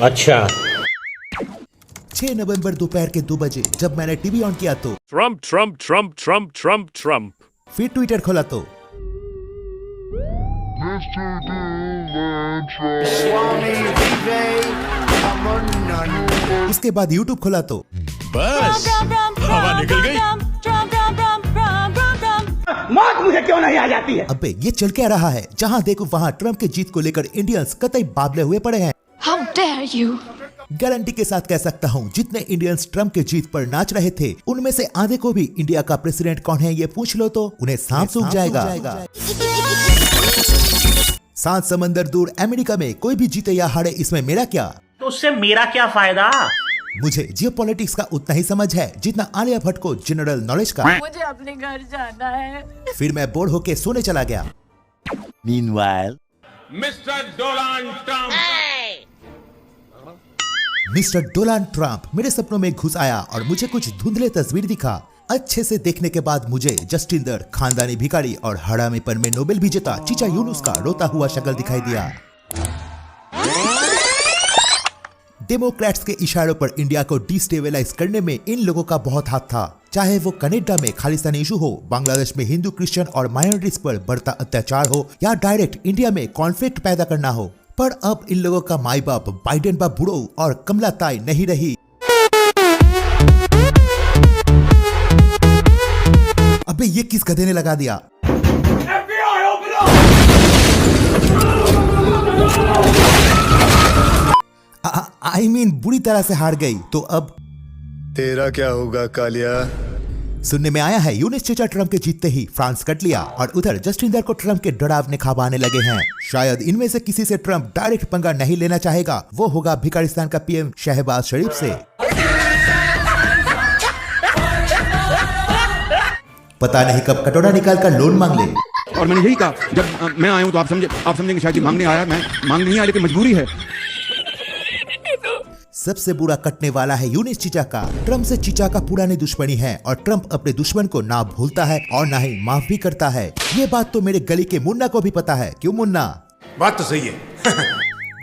अच्छा। 6 नवंबर दोपहर के 2 बजे जब मैंने टीवी ऑन किया तो Trump Trump Trump Trump Trump Trump. फिर ट्विटर खोला तो उसके बाद यूट्यूब खोला तो बस हवा निकल गई। मौत मुझे क्यों नहीं आ जाती है? अबे ये चल क्या रहा है? जहाँ देखो वहाँ ट्रम्प के जीत को लेकर इंडियंस कतई बावले हुए पड़े हैं। How dare you? गारंटी के साथ कह सकता हूँ जितने इंडियंस ट्रम्प के जीत पर नाच रहे थे उनमें से आधे को भी इंडिया का प्रेसिडेंट कौन है ये पूछ लो तो उन्हें सांप सूख जाएगा। 7 समंदर दूर अमेरिका में कोई भी जीते या हारे इसमें मेरा क्या? तो उससे मेरा क्या फायदा? मुझे जियोपॉलिटिक्स का उतना ही समझ है जितना आलिया भट्ट को जनरल नॉलेज का। मुझे अपने घर जाना है। फिर मैं बोर होके सोने चला गया। Meanwhile, मिस्टर डोनाल्ड ट्रम्प मेरे सपनों में घुस आया और मुझे कुछ धुंधले तस्वीर दिखा। अच्छे से देखने के बाद मुझे जस्टिंदर, खानदानी भिखारी और हरामीपन में नोबेल विजेता चीचा यूनुस का रोता हुआ शक्ल दिखाई दिया। डेमोक्रेट्स के इशारों पर इंडिया को डिस्टेबलाइज करने में इन लोगों का बहुत हाथ था। चाहे वो कनाडा में खालिस्तानी इशू हो, बांग्लादेश में हिंदू, क्रिश्चियन और माइनॉरिटीज पर बढ़ता अत्याचार हो या डायरेक्ट इंडिया में कॉन्फ्लिक्ट पैदा करना हो। पर अब इन लोगों का माई बाप बाइडेन बाप बुढ़ो और कमला ताई नहीं रही। अबे ये किस गधे ने लगा दिया? I mean, बुरी तरह से हार गई। तो अब तेरा क्या होगा कालिया? सुनने में आया है यूनिस चचा ट्रम्प के जीतते ही फ्रांस कट लिया और उधर जस्टिंदर को ट्रम्प के डरावने ख्वाब आने लगे हैं। शायद इनमें से किसी से ट्रम्प डायरेक्ट पंगा नहीं लेना चाहेगा। वो होगा भिखारिस्तान का पीएम शहबाज शरीफ से। पता नहीं कब कटोरा निकाल कर लोन मांग ले। और मैंने यही कहा जब मैं आया हूं तो आप समझेंगे शायद मांगने आया, मैं मांगने नहीं आया लेकिन मजबूरी है। सबसे बुरा कटने वाला है यूनिस चीचा का। ट्रम्प से चीचा का पुरानी दुश्मनी है और ट्रम्प अपने दुश्मन को ना भूलता है और ना ही माफ भी करता है। ये बात तो मेरे गली के मुन्ना को भी पता है। क्यों मुन्ना? बात तो सही है।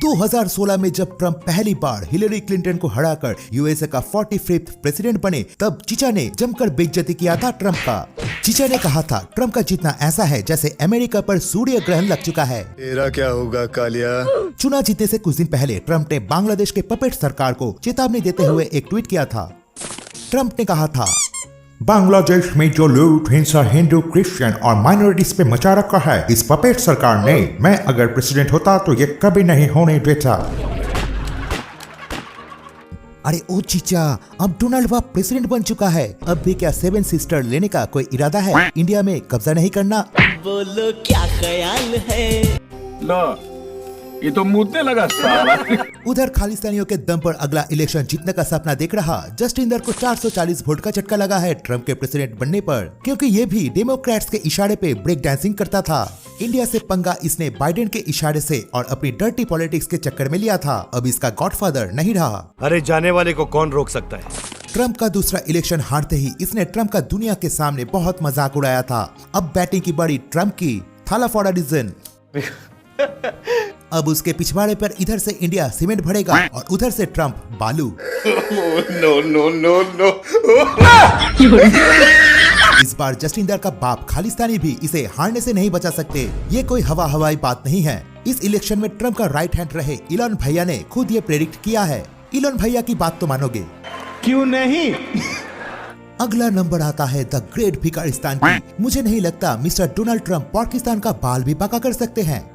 2016 में जब ट्रम्प पहली बार हिलेरी क्लिंटन को हराकर यूएसए का 45th प्रेसिडेंट बने तब चीचा ने जमकर बेइज्जती किया था ट्रम्प का। चीचा ने कहा था ट्रम्प का जीतना ऐसा है जैसे अमेरिका पर सूर्य ग्रहण लग चुका है। तेरा क्या होगा कालिया? चुनाव जीतने से कुछ दिन पहले ट्रम्प ने बांग्लादेश के पपेट सरकार को चेतावनी देते हुए एक ट्वीट किया था। ट्रम्प ने कहा था, बांग्लादेश में जो लूट हिंसा हिंदू, क्रिश्चियन और माइनॉरिटीज पे मचा रखा है इस पपेट सरकार ने, मैं अगर प्रेसिडेंट होता तो ये कभी नहीं होने देता। अरे ओ चीचा, अब डोनाल्ड बाप प्रेसिडेंट बन चुका है। अब भी क्या 7 सिस्टर लेने का कोई इरादा है? इंडिया में कब्जा नहीं करना? बोलो क्या ख्याल है? लो ये तो मुद्दे लगा साला। उधर खालिस्तानियों के दम पर अगला इलेक्शन जीतने का सपना देख रहा जस्टिंदर को 440 वोट का झटका लगा है ट्रम्प के प्रेसिडेंट बनने पर, क्योंकि ये भी डेमोक्रेट्स के इशारे पे ब्रेक डांसिंग करता था। इंडिया से पंगा इसने बाइडेन के इशारे से और अपनी डर्टी पॉलिटिक्स के चक्कर में लिया था। अब इसका गॉडफादर नहीं रहा। अरे जाने वाले को कौन रोक सकता है? ट्रम्प का दूसरा इलेक्शन हारते ही इसने ट्रम्प का दुनिया के सामने बहुत मजाक उड़ाया था। अब बैटिंग की बड़ी ट्रम्प की, थाला फॉर अ रीजन। अब उसके पिछवाड़े पर इधर से इंडिया सीमेंट भरेगा और उधर से ट्रम्प बालू। No no no no. इस बार जस्टिंदर का बाप खालिस्तानी भी इसे हारने से नहीं बचा सकते। ये कोई हवाई बात नहीं है। इस इलेक्शन में ट्रम्प का राइट हैंड रहे इलॉन भैया ने खुद ये प्रेडिक्ट किया है। इलॉन भैया की बात तो मानोगे? क्यों नहीं? अगला नंबर आता है द ग्रेट भिखारिस्तान की। मुझे नहीं लगता मिस्टर डोनाल्ड ट्रम्प पाकिस्तान का बाल भी पका कर सकते हैं।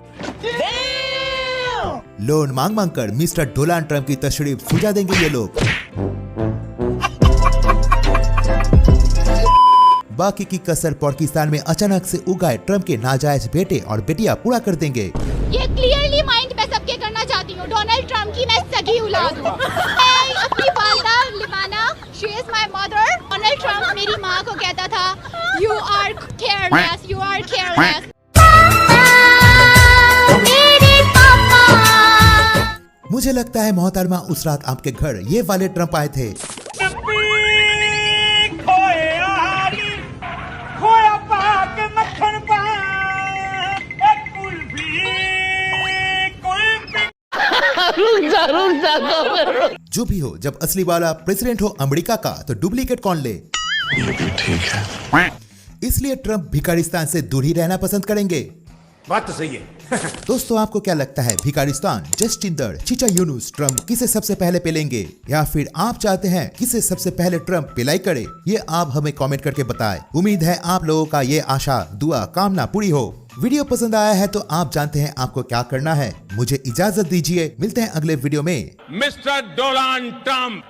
लोन मांग मांग कर मिस्टर डोनाल्ड ट्रम्प की तशरीफ सुझा देंगे ये लोग। बाकी की कसर पाकिस्तान में अचानक से उगाए ट्रम्प के नाजायज बेटे और बेटियां पूरा कर देंगे। ये क्लियरली माइंड में सबके करना चाहती हूँ। डोनाल्ड ट्रम्प की मैं सगी औलाद हूँ। अपनी वालिदा Libana, she is my mother. Donald Trump मेरी माँ को कहता था, you are careless, you are careless. मुझे लगता है मोहतरमा उस रात आपके घर ये वाले ट्रम्प आए थे। जो भी हो, जब असली वाला प्रेसिडेंट हो अमेरिका का तो डुप्लीकेट कौन ले? ये भी ठीक है। इसलिए ट्रम्प भिखारिस्तान से दूर ही रहना पसंद करेंगे। बात तो सही है। दोस्तों, आपको क्या लगता है, भिखारिस्तान, जस्टिन दर, चीचा यूनुस, ट्रम्प किसे सबसे पहले पिलेंगे, या फिर आप चाहते हैं किसे सबसे पहले ट्रम्प पिलाई करे? ये आप हमें कमेंट करके बताएं। उम्मीद है आप लोगों का ये आशा, दुआ, कामना पूरी हो। वीडियो पसंद आया है तो आप जानते हैं आपको क्या करना है। मुझे इजाजत दीजिए, मिलते हैं अगले वीडियो में। Mister Donald Trump